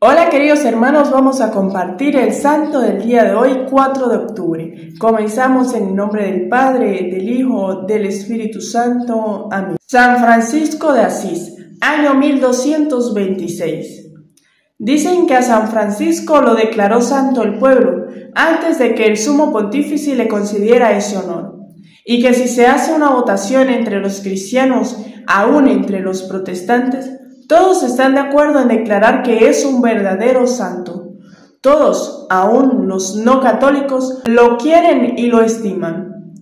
Hola queridos hermanos, vamos a compartir el santo del día de hoy, 4 de octubre. Comenzamos en el nombre del Padre, del Hijo, del Espíritu Santo. Amén. San Francisco de Asís, año 1226. Dicen que a San Francisco lo declaró santo el pueblo, antes de que el sumo pontífice le concediera ese honor, y que si se hace una votación entre los cristianos, aún entre los protestantes, todos están de acuerdo en declarar que es un verdadero santo. Todos, aún los no católicos, lo quieren y lo estiman.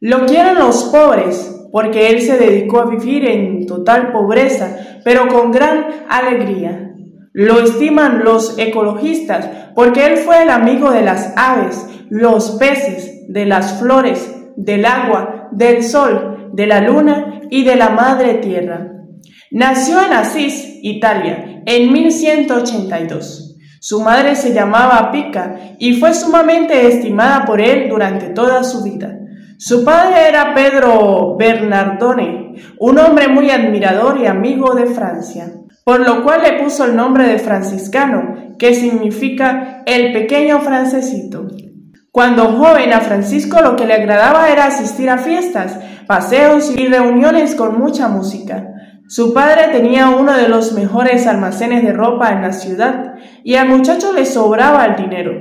Lo quieren los pobres, porque él se dedicó a vivir en total pobreza, pero con gran alegría. Lo estiman los ecologistas, porque él fue el amigo de las aves, los peces, de las flores, del agua, del sol, de la luna y de la madre tierra. Nació en Asís, Italia, en 1182. Su madre se llamaba Pica y fue sumamente estimada por él durante toda su vida. Su padre era Pedro Bernardone, un hombre muy admirador y amigo de Francia, por lo cual le puso el nombre de franciscano, que significa el pequeño francesito. Cuando joven, a Francisco lo que le agradaba era asistir a fiestas, paseos y reuniones con mucha música. Su padre tenía uno de los mejores almacenes de ropa en la ciudad y al muchacho le sobraba el dinero.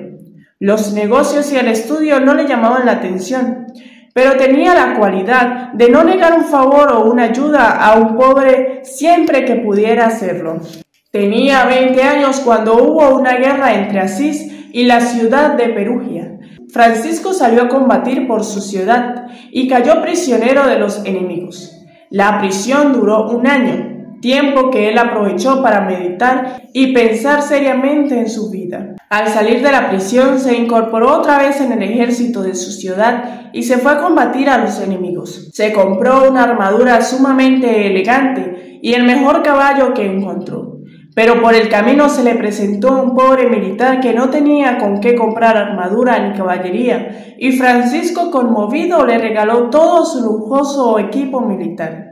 Los negocios y el estudio no le llamaban la atención, pero tenía la cualidad de no negar un favor o una ayuda a un pobre siempre que pudiera hacerlo. Tenía 20 años cuando hubo una guerra entre Asís y la ciudad de Perugia. Francisco salió a combatir por su ciudad y cayó prisionero de los enemigos. La prisión duró un año, tiempo que él aprovechó para meditar y pensar seriamente en su vida. Al salir de la prisión se incorporó otra vez en el ejército de su ciudad y se fue a combatir a los enemigos. Se compró una armadura sumamente elegante y el mejor caballo que encontró. Pero por el camino se le presentó un pobre militar que no tenía con qué comprar armadura ni caballería, y Francisco, conmovido, le regaló todo su lujoso equipo militar.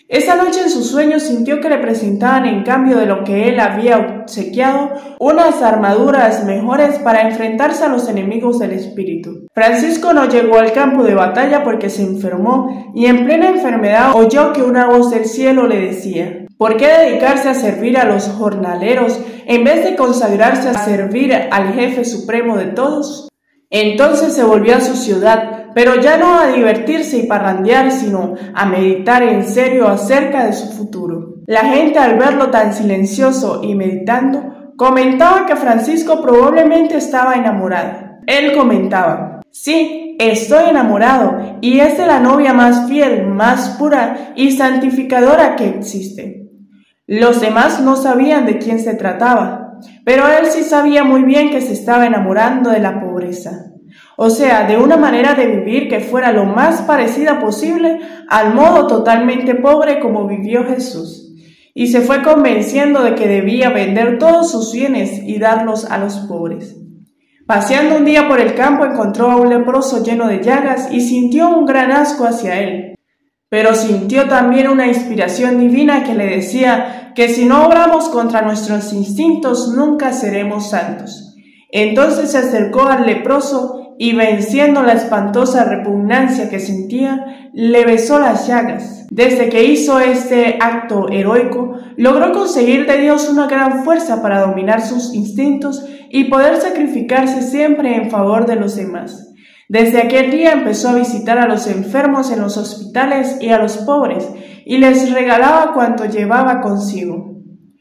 Esa noche en sus sueños sintió que le presentaban, en cambio de lo que él había obsequiado, unas armaduras mejores para enfrentarse a los enemigos del espíritu. Francisco no llegó al campo de batalla porque se enfermó, y en plena enfermedad oyó que una voz del cielo le decía: ¿por qué dedicarse a servir a los jornaleros en vez de consagrarse a servir al jefe supremo de todos? Entonces se volvió a su ciudad, pero ya no a divertirse y parrandear, sino a meditar en serio acerca de su futuro. La gente, al verlo tan silencioso y meditando, comentaba que Francisco probablemente estaba enamorado. Él comentaba: sí, estoy enamorado, y es de la novia más fiel, más pura y santificadora que existe. Los demás no sabían de quién se trataba, pero él sí sabía muy bien que se estaba enamorando de la pobreza, o sea, de una manera de vivir que fuera lo más parecida posible al modo totalmente pobre como vivió Jesús, y se fue convenciendo de que debía vender todos sus bienes y darlos a los pobres. Paseando un día por el campo encontró a un leproso lleno de llagas y sintió un gran asco hacia él. Pero sintió también una inspiración divina que le decía que si no obramos contra nuestros instintos nunca seremos santos. Entonces se acercó al leproso y, venciendo la espantosa repugnancia que sentía, le besó las llagas. Desde que hizo este acto heroico, logró conseguir de Dios una gran fuerza para dominar sus instintos y poder sacrificarse siempre en favor de los demás. Desde aquel día empezó a visitar a los enfermos en los hospitales y a los pobres, y les regalaba cuanto llevaba consigo.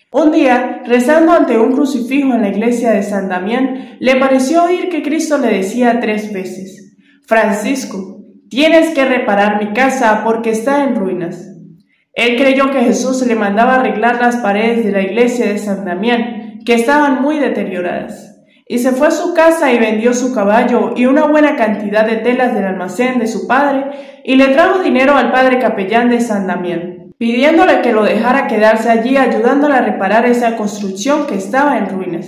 Un día, rezando ante un crucifijo en la iglesia de San Damián, le pareció oír que Cristo le decía 3 veces: Francisco, tienes que reparar mi casa porque está en ruinas. Él creyó que Jesús le mandaba arreglar las paredes de la iglesia de San Damián, que estaban muy deterioradas. Y se fue a su casa y vendió su caballo y una buena cantidad de telas del almacén de su padre, y le trajo dinero al padre capellán de San Damián, pidiéndole que lo dejara quedarse allí ayudándole a reparar esa construcción que estaba en ruinas.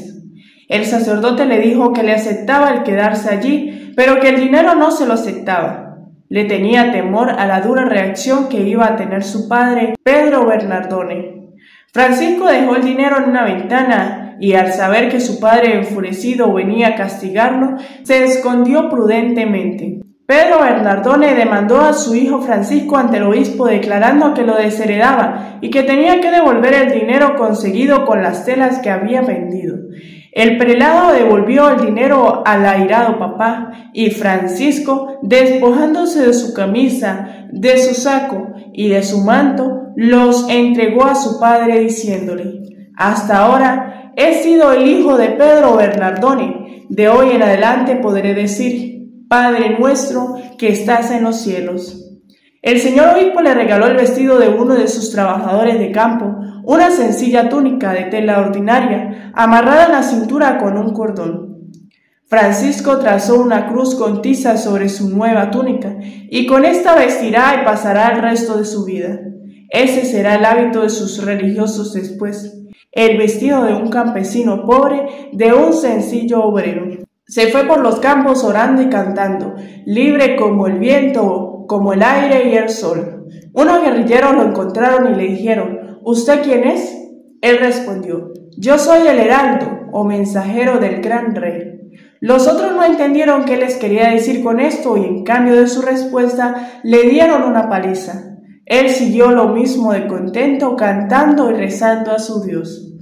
El sacerdote le dijo que le aceptaba el quedarse allí, pero que el dinero no se lo aceptaba. Le tenía temor a la dura reacción que iba a tener su padre, Pedro Bernardone. Francisco dejó el dinero en una ventana y al saber que su padre enfurecido venía a castigarlo, se escondió prudentemente. Pedro Bernardone demandó a su hijo Francisco ante el obispo declarando que lo desheredaba y que tenía que devolver el dinero conseguido con las telas que había vendido. El prelado devolvió el dinero al airado papá y Francisco, despojándose de su camisa, de su saco y de su manto, los entregó a su padre diciéndole: «Hasta ahora he sido el hijo de Pedro Bernardone. De hoy en adelante podré decir: Padre nuestro que estás en los cielos». El señor obispo le regaló el vestido de uno de sus trabajadores de campo, una sencilla túnica de tela ordinaria, amarrada en la cintura con un cordón. Francisco trazó una cruz con tiza sobre su nueva túnica, y con esta vestirá y pasará el resto de su vida. Ese será el hábito de sus religiosos después, el vestido de un campesino pobre, de un sencillo obrero. Se fue por los campos orando y cantando, libre como el viento, como el aire y el sol. Unos guerrilleros lo encontraron y le dijeron: «¿Usted quién es?». Él respondió: «Yo soy el heraldo o mensajero del gran rey». Los otros no entendieron qué les quería decir con esto y en cambio de su respuesta le dieron una paliza. Él siguió lo mismo de contento, cantando y rezando a su Dios.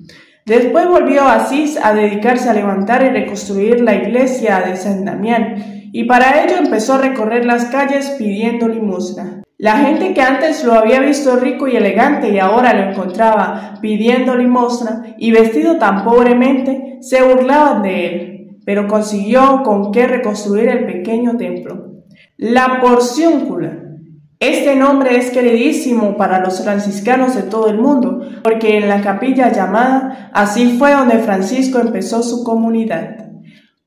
Después volvió a Asís a dedicarse a levantar y reconstruir la iglesia de San Damián, y para ello empezó a recorrer las calles pidiendo limosna. La gente que antes lo había visto rico y elegante y ahora lo encontraba pidiendo limosna y vestido tan pobremente, se burlaban de él, pero consiguió con qué reconstruir el pequeño templo. La Porciúncula. Este nombre es queridísimo para los franciscanos de todo el mundo, porque en la capilla llamada así fue donde Francisco empezó su comunidad.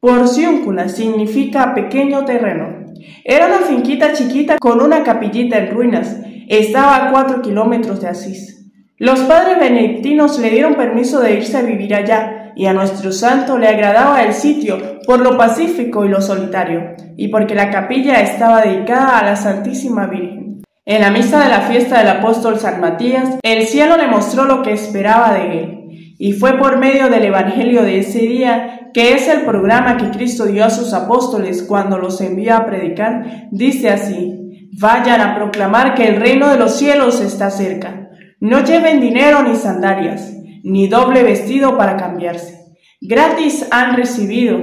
Porciúncula significa pequeño terreno. Era una finquita chiquita con una capillita en ruinas. Estaba a 4 kilómetros de Asís. Los padres benedictinos le dieron permiso de irse a vivir allá, y a nuestro santo le agradaba el sitio por lo pacífico y lo solitario, y porque la capilla estaba dedicada a la Santísima Virgen. En la misa de la fiesta del apóstol San Matías, el cielo le mostró lo que esperaba de él, y fue por medio del evangelio de ese día, que es el programa que Cristo dio a sus apóstoles cuando los envió a predicar. Dice así: «Vayan a proclamar que el reino de los cielos está cerca. No lleven dinero ni sandalias, ni doble vestido para cambiarse. Gratis han recibido,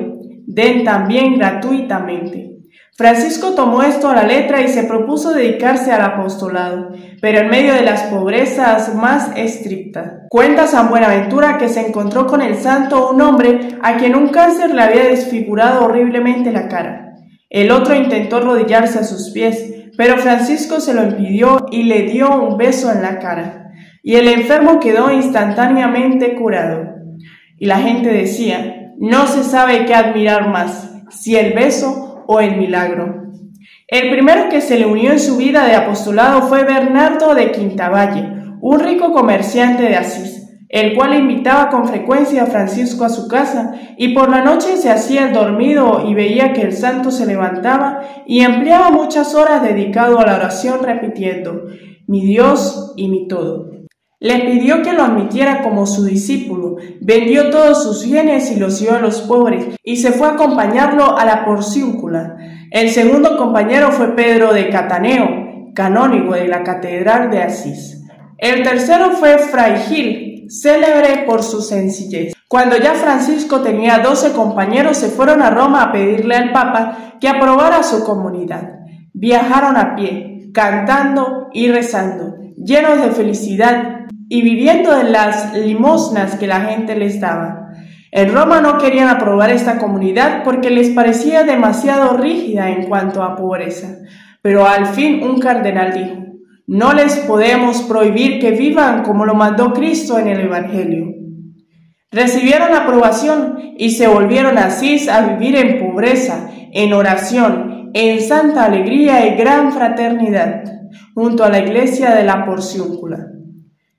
den también gratuitamente». Francisco tomó esto a la letra y se propuso dedicarse al apostolado, pero en medio de las pobrezas más estrictas. Cuenta San Buenaventura que se encontró con el santo un hombre a quien un cáncer le había desfigurado horriblemente la cara. El otro intentó arrodillarse a sus pies, pero Francisco se lo impidió y le dio un beso en la cara, y el enfermo quedó instantáneamente curado. Y la gente decía: «No se sabe qué admirar más, si el beso o el milagro». El primero que se le unió en su vida de apostolado fue Bernardo de Quintavalle, un rico comerciante de Asís, el cual invitaba con frecuencia a Francisco a su casa, y por la noche se hacía el dormido y veía que el santo se levantaba y empleaba muchas horas dedicado a la oración repitiendo: «Mi Dios y mi todo». Le pidió que lo admitiera como su discípulo, vendió todos sus bienes y los dio a los pobres, y se fue a acompañarlo a la Porciúncula. El segundo compañero fue Pedro de Cataneo, canónigo de la Catedral de Asís. El tercero fue Fray Gil, célebre por su sencillez. Cuando ya Francisco tenía 12 compañeros, se fueron a Roma a pedirle al Papa que aprobara su comunidad. Viajaron a pie, cantando y rezando, llenos de felicidad y viviendo de las limosnas que la gente les daba. En Roma no querían aprobar esta comunidad porque les parecía demasiado rígida en cuanto a pobreza, pero al fin un cardenal dijo: «No les podemos prohibir que vivan como lo mandó Cristo en el Evangelio». Recibieron la aprobación y se volvieron a Asís a vivir en pobreza, en oración, en santa alegría y gran fraternidad, junto a la iglesia de la Porciúncula.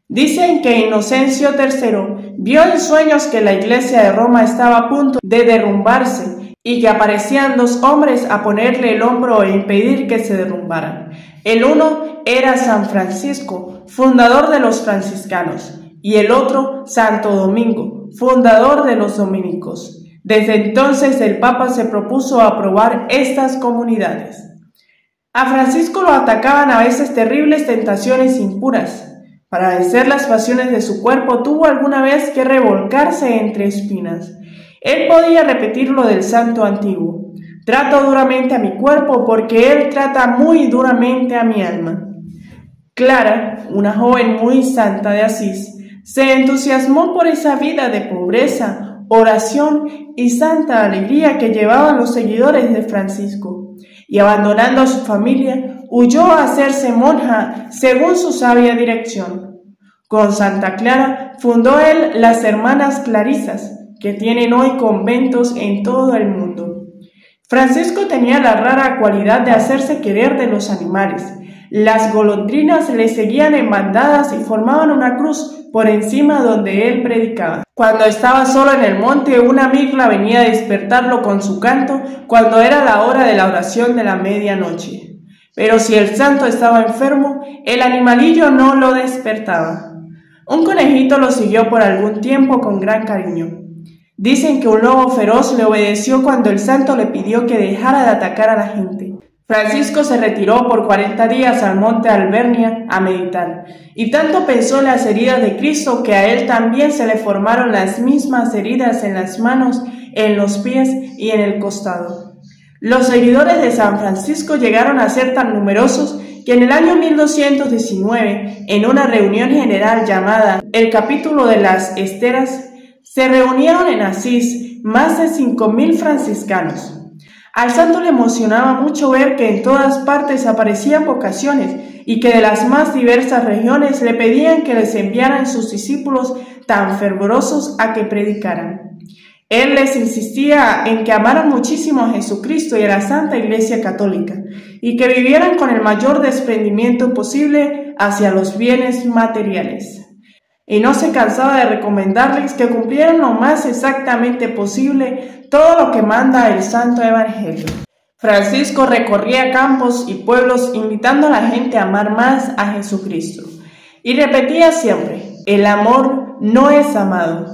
Dicen que Inocencio III vio en sueños que la iglesia de Roma estaba a punto de derrumbarse y que aparecían 2 hombres a ponerle el hombro e impedir que se derrumbaran. El uno era San Francisco, fundador de los franciscanos, y el otro Santo Domingo, fundador de los dominicos. Desde entonces el Papa se propuso aprobar estas comunidades. A Francisco lo atacaban a veces terribles tentaciones impuras. Para vencer las pasiones de su cuerpo tuvo alguna vez que revolcarse entre espinas. Él podía repetir lo del santo antiguo: trato duramente a mi cuerpo porque él trata muy duramente a mi alma. Clara, una joven muy santa de Asís, se entusiasmó por esa vida de pobreza, oración y santa alegría que llevaban los seguidores de Francisco, y abandonando a su familia, huyó a hacerse monja según su sabia dirección. Con Santa Clara fundó él las Hermanas Clarisas, que tienen hoy conventos en todo el mundo. Francisco tenía la rara cualidad de hacerse querer de los animales. Las golondrinas le seguían en bandadas y formaban una cruz por encima donde él predicaba. Cuando estaba solo en el monte, una mirla venía a despertarlo con su canto cuando era la hora de la oración de la medianoche. Pero si el santo estaba enfermo, el animalillo no lo despertaba. Un conejito lo siguió por algún tiempo con gran cariño. Dicen que un lobo feroz le obedeció cuando el santo le pidió que dejara de atacar a la gente. Francisco se retiró por 40 días al monte Albernia a meditar, y tanto pensó en las heridas de Cristo que a él también se le formaron las mismas heridas en las manos, en los pies y en el costado. Los seguidores de San Francisco llegaron a ser tan numerosos que en el año 1219, en una reunión general llamada el Capítulo de las Esteras, se reunieron en Asís más de 5.000 franciscanos. Al santo le emocionaba mucho ver que en todas partes aparecían vocaciones y que de las más diversas regiones le pedían que les enviaran sus discípulos tan fervorosos a que predicaran. Él les insistía en que amaran muchísimo a Jesucristo y a la Santa Iglesia Católica y que vivieran con el mayor desprendimiento posible hacia los bienes materiales. Y no se cansaba de recomendarles que cumplieran lo más exactamente posible todo lo que manda el Santo Evangelio. Francisco recorría campos y pueblos invitando a la gente a amar más a Jesucristo. Y repetía siempre: el amor no es amado.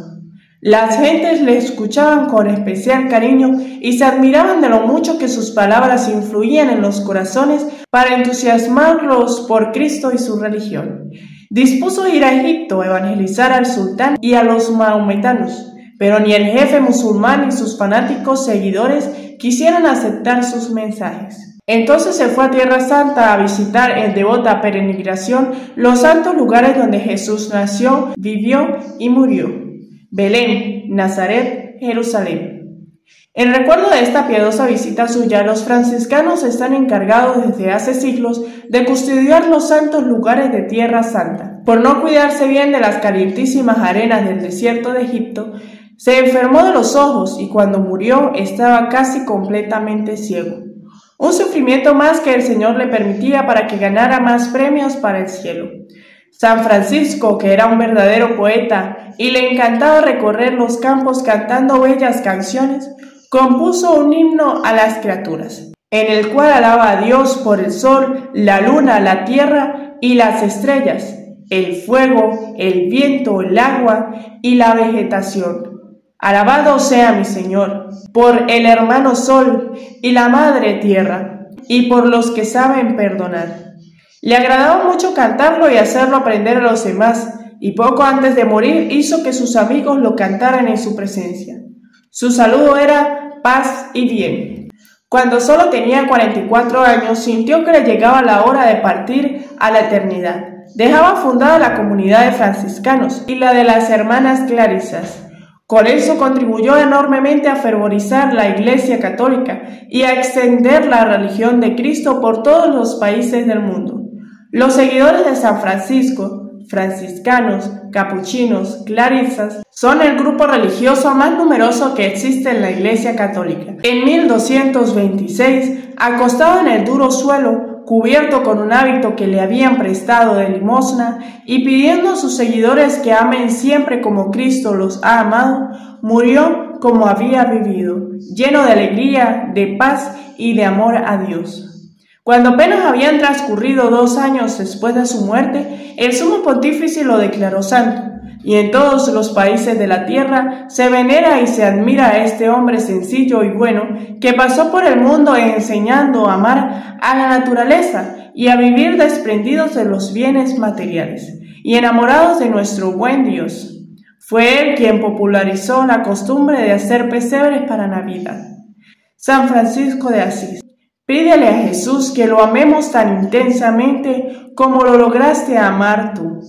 Las gentes le escuchaban con especial cariño y se admiraban de lo mucho que sus palabras influían en los corazones para entusiasmarlos por Cristo y su religión. Dispuso ir a Egipto a evangelizar al sultán y a los maometanos, pero ni el jefe musulmán ni sus fanáticos seguidores quisieron aceptar sus mensajes. Entonces se fue a Tierra Santa a visitar en devota peregrinación los santos lugares donde Jesús nació, vivió y murió: Belén, Nazaret, Jerusalén. En recuerdo de esta piadosa visita suya, los franciscanos están encargados desde hace siglos de custodiar los santos lugares de Tierra Santa. Por no cuidarse bien de las calientísimas arenas del desierto de Egipto, se enfermó de los ojos y cuando murió estaba casi completamente ciego. Un sufrimiento más que el Señor le permitía para que ganara más premios para el cielo. San Francisco, que era un verdadero poeta y le encantaba recorrer los campos cantando bellas canciones, compuso un himno a las criaturas, en el cual alaba a Dios por el sol, la luna, la tierra y las estrellas, el fuego, el viento, el agua y la vegetación. Alabado sea mi Señor, por el hermano sol y la madre tierra, y por los que saben perdonar. Le agradaba mucho cantarlo y hacerlo aprender a los demás, y poco antes de morir hizo que sus amigos lo cantaran en su presencia. Su saludo era paz y bien. Cuando solo tenía 44 años, sintió que le llegaba la hora de partir a la eternidad. Dejaba fundada la comunidad de franciscanos y la de las Hermanas Clarisas. Con eso contribuyó enormemente a fervorizar la Iglesia Católica y a extender la religión de Cristo por todos los países del mundo. Los seguidores de San Francisco, franciscanos, capuchinos, clarisas, son el grupo religioso más numeroso que existe en la Iglesia Católica. En 1226, acostado en el duro suelo, cubierto con un hábito que le habían prestado de limosna y pidiendo a sus seguidores que amen siempre como Cristo los ha amado, murió como había vivido, lleno de alegría, de paz y de amor a Dios. Cuando apenas habían transcurrido 2 años después de su muerte, el sumo pontífice lo declaró santo. y en todos los países de la tierra se venera y se admira a este hombre sencillo y bueno que pasó por el mundo enseñando a amar a la naturaleza y a vivir desprendidos de los bienes materiales y enamorados de nuestro buen Dios. Fue él quien popularizó la costumbre de hacer pesebres para Navidad. San Francisco de Asís, pídele a Jesús que lo amemos tan intensamente como lo lograste amar tú.